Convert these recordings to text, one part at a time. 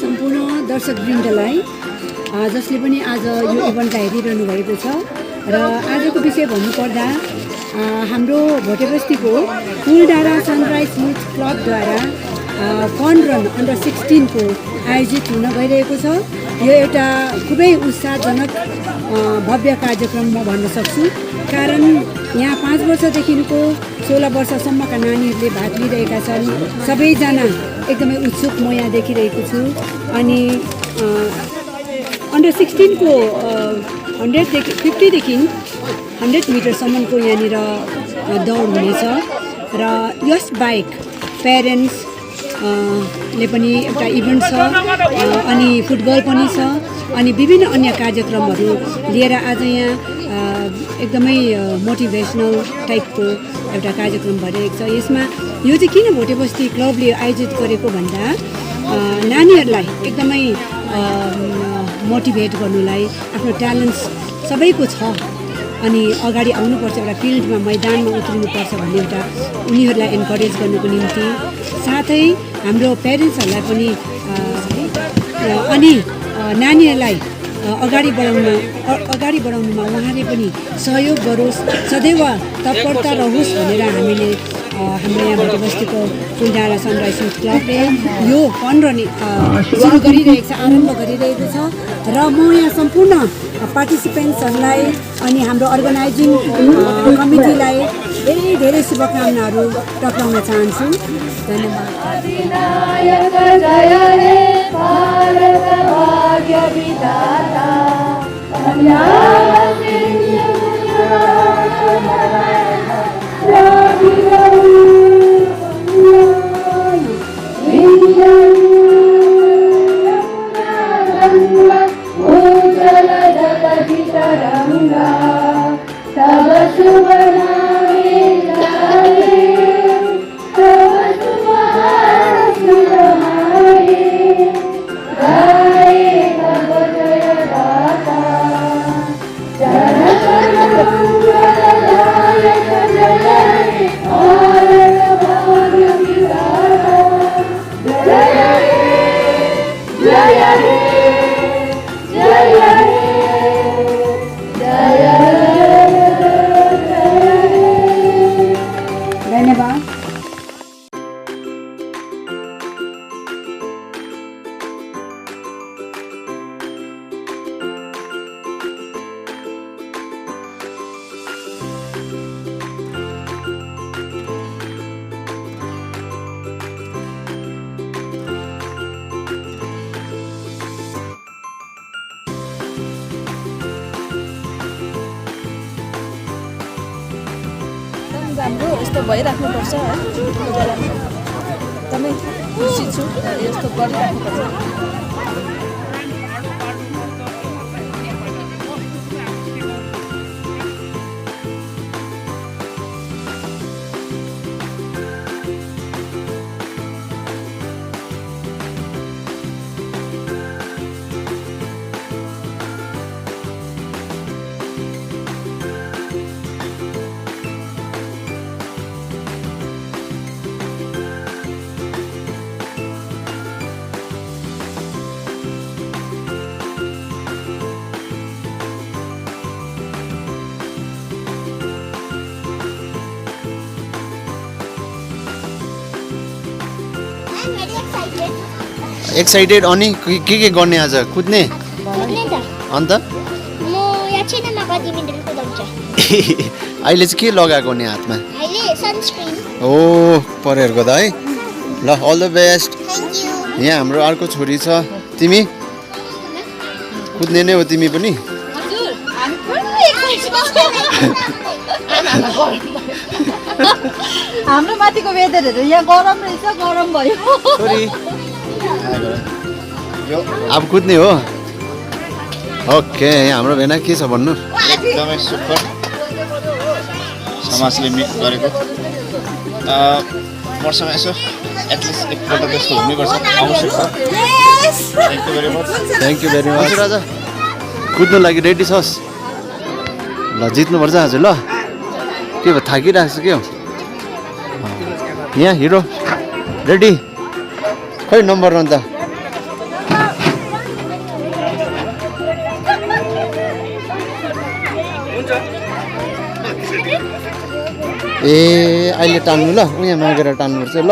सम्पूर्ण दर्शकवृन्दलाई जसले पनि आज यो इभेन्टलाई हेरिरहनु भएको छ र आजको विषय भन्नुपर्दा हाम्रो भोटे बस्तीको फुलडाँडा सनराइज युथ क्लबद्वारा फन रन अन्डर 16 को आयोजित हुन गइरहेको छ। यो एउटा खुबै उत्साहजनक भव्य कार्यक्रम म भन्न सक्छु, कारण यहाँ 5 वर्षदेखिको 16 वर्षसम्मका नानीहरूले भाग लिइरहेका छन्। सबैजना एकदमै उत्सुक म यहाँ देखिरहेको छु। अनि अन्डर 16 को 50 देखि 100 मिटरसम्मको यहाँनिर दौड हुनेछ र यस बाहेक प्यारेन्ट्स ले पनि एउटा इभेन्ट छ अनि फुटबल पनि छ अनि विभिन्न अन्य कार्यक्रमहरू लिएर आज यहाँ एकदमै मोटिभेसनल टाइपको एउटा कार्यक्रम भइरहेको छ। यसमा यो चाहिँ किन भोटे बस्ती क्लबले आयोजित गरेको भन्दा नानीहरूलाई एकदमै मोटिभेट गर्नुलाई आफ्नो ट्यालेन्ट्स सबैको छ अनि अगाडि आउनुपर्छ, एउटा फिल्डमा मैदानमा उत्रिनुपर्छ भन्ने एउटा उनीहरूलाई एन्करेज गर्नुको निम्ति, साथै हाम्रो प्यारेन्ट्सहरूलाई पनि अनि नानीहरूलाई अगाडि बढाउनुमा उहाँले पनि सहयोग गरोस्, सदैव तत्परता रहोस् भनेर हामीले हाम्रो यहाँ भोटे बस्तीको फुलडाँडा सनराइज युथ क्लबले यो फन रन सुरु गरिरहेको छ, आरम्भ गरिरहेको छ र म यहाँ सम्पूर्ण पार्टिसिपेन्ट्सहरूलाई अनि हाम्रो अर्गनाइजिङ कमिटीलाई धेरै धेरै शुभकामनाहरू टक्राउन चाहन्छु। राम्रो यस्तो भइराख्नुपर्छ है, एकदमै खुसी छु यस्तो गरिराख्नुपर्छ। एक्साइटेड अनि के गर्ने आज कुद्ने अन्त अहिले चाहिँ के लगाएको नि हातमा? ओ परेहरूको त है। ल अल द बेस्ट। यहाँ हाम्रो अर्को छोरी छ, तिमी कुद्ने नै हो तिमी पनि? हाम्रो माथिको वेदरहरू यहाँ गरम रहेछ, गरम भयो। अब कुद्ने हो? ओके, हाम्रो भेना के छ भन्नु? एकदमै सुपर समाजले मिट गरेको वर्षमा यसो एटलिस्ट एकपल्ट त्यस्तो हुनुपर्छ, आवश्यक छ। थ्याङ्क यू भेरी मच राजा। कुद्नु लागि रेडी छस्? ल जित्नुपर्छ आज। ल के भयो, थाकिरहेको छ के हो? यहाँ हिरो रेडी? खै नम्बर रन त ए अहिले टान्नु ल उहाँ मागेर टान्नुपर्छ ल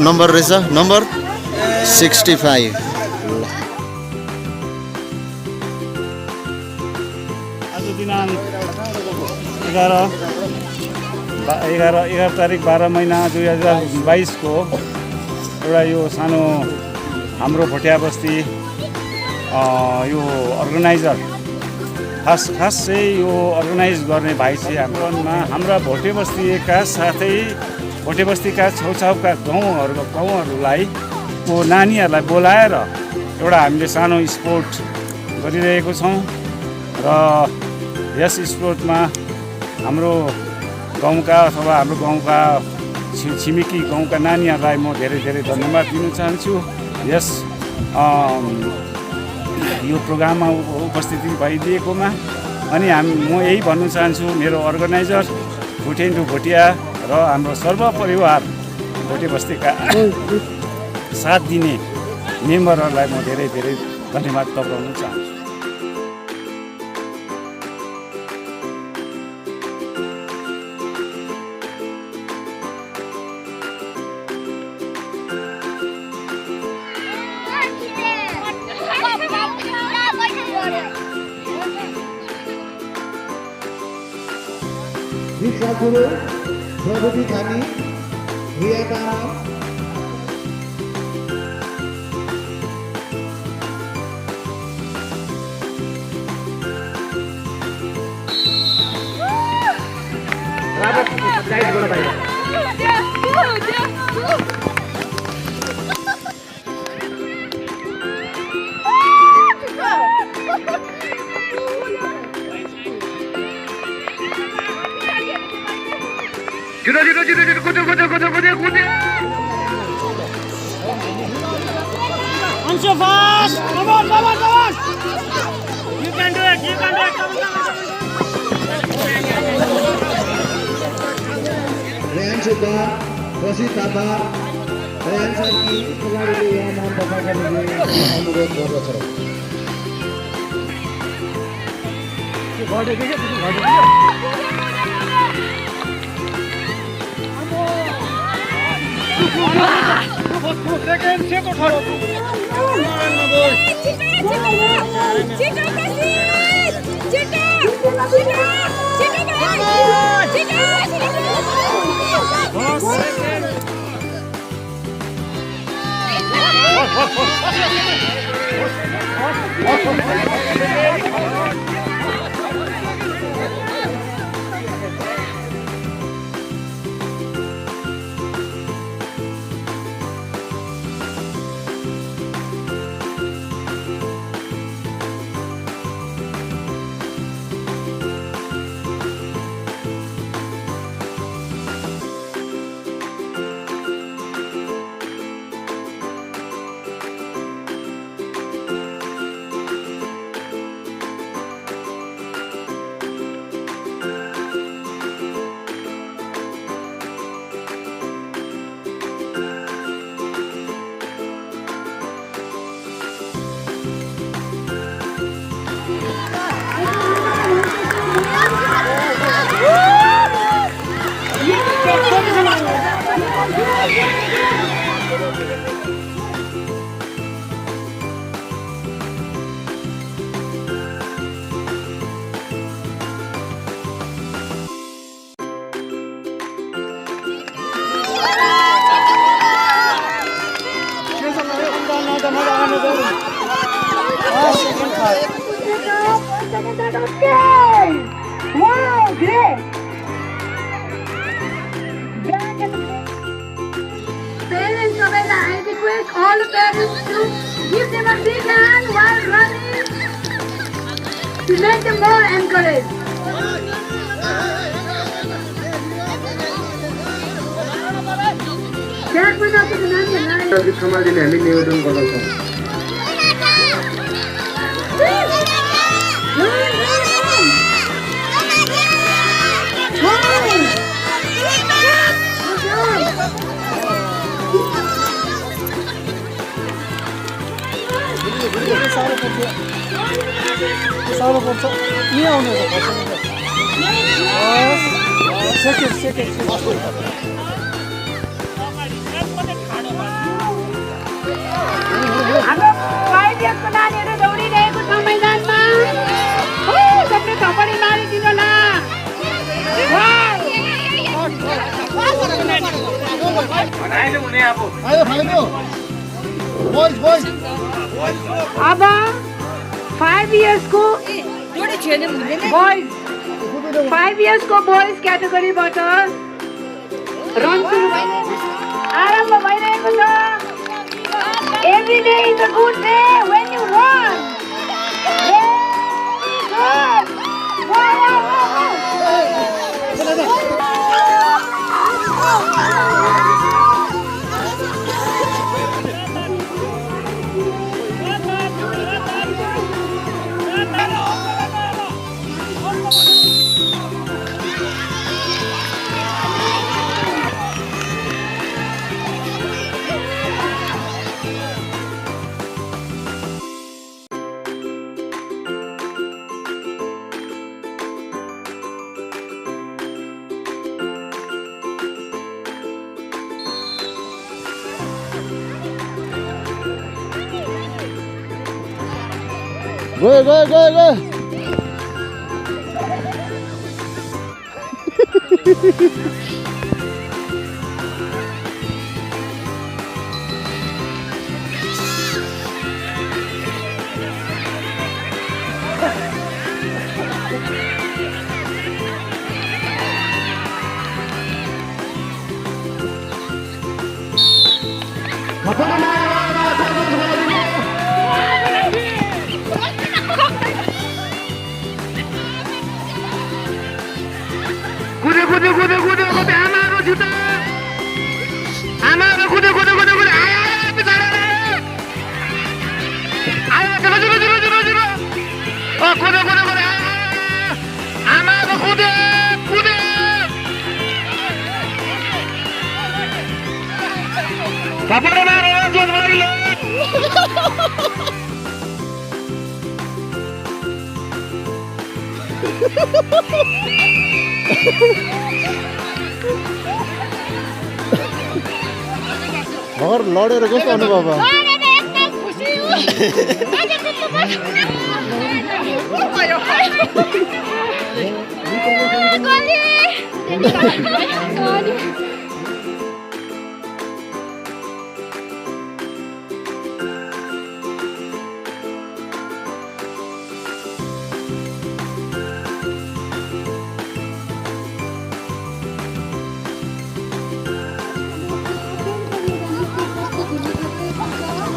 नम्बर रहेछ नम्बर 65 आज दिनाङ्क 11 तारिक 12 महिना 2022 को एउटा यो सानो हाम्रो भुटिया बस्ती यो अर्गनाइजर खास चाहिँ यो अर्गनाइज गर्ने भाइ चाहिँ हाम्रा भोटे बस्तीका साथै भोटे बस्तीका छेउछाउका गाउँहरूलाई को नानीहरूलाई बोलाएर एउटा हामीले सानो स्पोर्ट गरिरहेको छौँ र यस स्पोर्टमा हाम्रो गाउँका अथवा हाम्रो गाउँका छिमेकी गाउँका नानीहरूलाई म धेरै धेरै धन्यवाद दिन चाहन्छु यस यो प्रोग्राममा उपस्थिति भइदिएकोमा अनि म यही भन्न चाहन्छु मेरो अर्गनाइजर भुटेन्दु भुटिया र हाम्रो सर्वपरिवार भोटे बस्तीका साथ दिने मेम्बरहरूलाई म धेरै धेरै धन्यवाद टक्राउन चाहन्छु Guru, Prabhuti Thani, Vietnam. I'm so fast! Come on! You can do it! Come on! Rayan Suda, Rosi Taba, Rayan Saki, Kumari यहाँ नाम पता करने के लिए अनुरोध कर रहा हूँ। Wow, great! Parents, I request all the parents to give them a big hand while running to make them more encouraged. समाजले हामी निवेदन गर्दछौँ साह्रो पर्छ नि आउने हाम्रो 5 इयर्सको नानीहरू दौडिरहेको छ मैदानमा सबले थपडी मारिदिनु होला अब 5 इयर्सको बोइज 5 इयर्सको बोइज क्याटेगोरीबाट रन सुरु आरम्भ भइरहेको छ Every day is a good day when you run. Very good. Wow, wow, wow, Go, go, go, go. भर लडेर कस्तो अनुभव भयो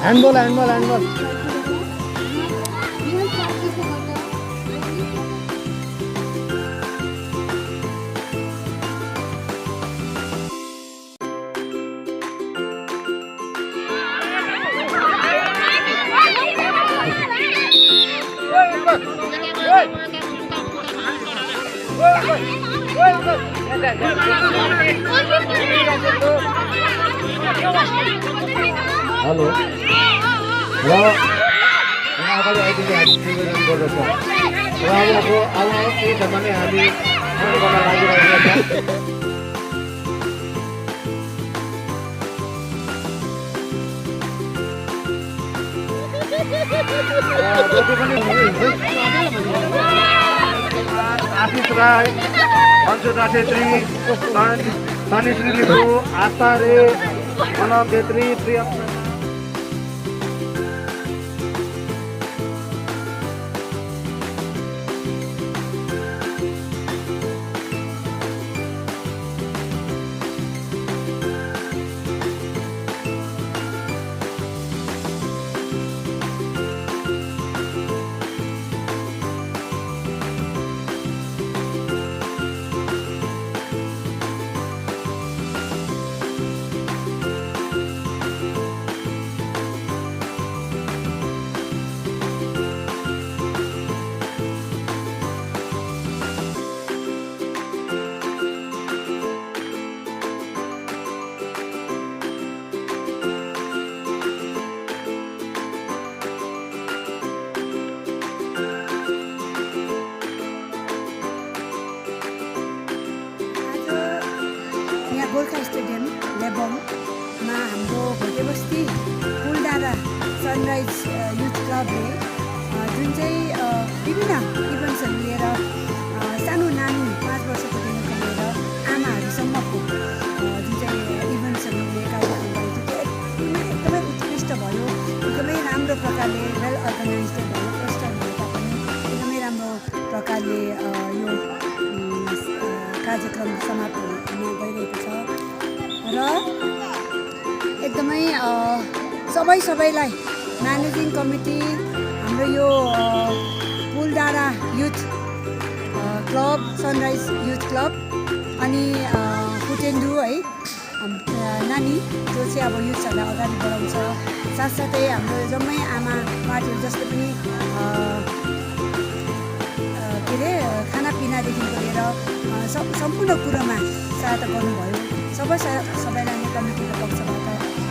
Handball. Hello. र अगाडि आइदिने हामी निवेदन गर्दछौँ र अब यही ठाउँमा नै हामी गर्न लागिरहेका छौँ आशिष राई अंशुदा छेत्री तनिश्री लिम्बू आस्था रे मनम छेत्री प्रिय सनराइज युथ क्लबले जुन चाहिँ विभिन्न इभेन्ट्सहरू लिएर सानो नानी 5 वर्षकोदेखिको लिएर आमाहरूसम्मको जुन चाहिँ इभेन्ट्सहरू लिएका एकदमै उत्कृष्ट भयो, एकदमै राम्रो प्रकारले वेल अर्गनाइज भयो। पोस्टर भएका पनि एकदमै राम्रो प्रकारले यो कार्यक्रम समाप्त हुन गइरहेको छ र एकदमै सबैलाई म्यानेजिङ कमिटी, हाम्रो यो Puldanda youth club, sunrise youth club अनि फुटेन्डु है नानी जो चाहिँ अब युथहरूलाई अगाडि बढाउँछ, साथसाथै हाम्रो जम्मै आमा पार्टीहरू जसले पनि के अरे खानापिनादेखिको लिएर सम्पूर्ण कुरोमा सहायता गर्नुभयो। सबैलाई नै कमिटीको पक्षबाट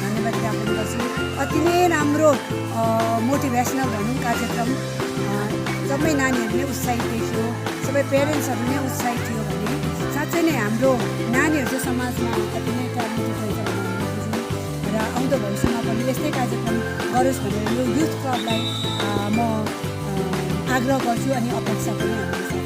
धन्यवाद ज्ञापन गर्छु। अति नै राम्रो मोटिभेसनल भनौँ कार्यक्रम, सबै नानीहरू नै उत्साहित देखियो, सबै पेरेन्ट्सहरू नै उत्साहित थियो भने साँच्चै नै हाम्रो नानीहरू चाहिँ समाजमा अति नै ट्यालेन्टेड रहेछ भनेर र आउँदो भविष्यमा पनि यस्तै कार्यक्रम गरोस् भनेर यो युथ क्लबलाई म आग्रह गर्छु अनि अपेक्षा पनि हाम्रो साथ